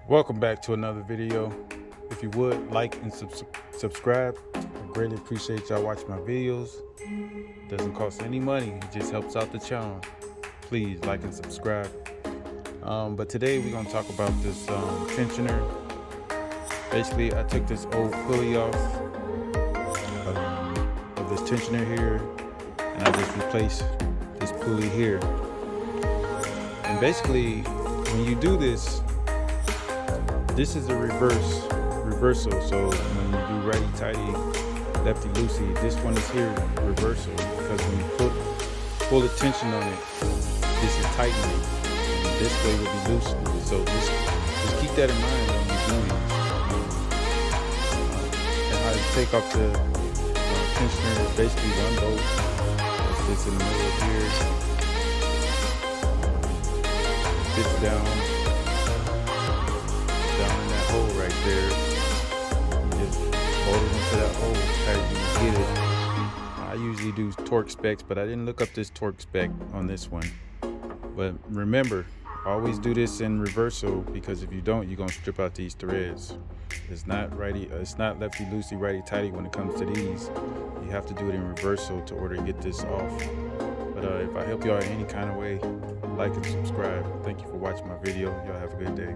Welcome back to another video. If you would like and subscribe, I greatly appreciate y'all watching my videos. Doesn't cost any money, it just helps out the channel. Please like and subscribe. But today we're going to talk about this tensioner. Basically, I took this old pulley off of this tensioner here, and I just replaced this pulley here. And basically, when you do this, this is a reversal. So when you do righty tighty, lefty loosey, this one is here reversal, because when you pull the tension on it, this is tightening, and this way will be loosening. So just keep that in mind when you do these. And how to take off the tensioner is basically one bolt. It's in the middle of here. Fits down in that hole right there. You just hold it into that hole as you get it. I usually do torque specs, but I didn't look up this torque spec on this one. But remember, always do this in reversal, because if you don't, you're gonna strip out these threads. It's not lefty loosey, righty tighty when it comes to these. You have to do it in reversal to order to get this off. But if I help y'all in any kind of way, like and subscribe. Thank you for watching my video. Y'all have a good day.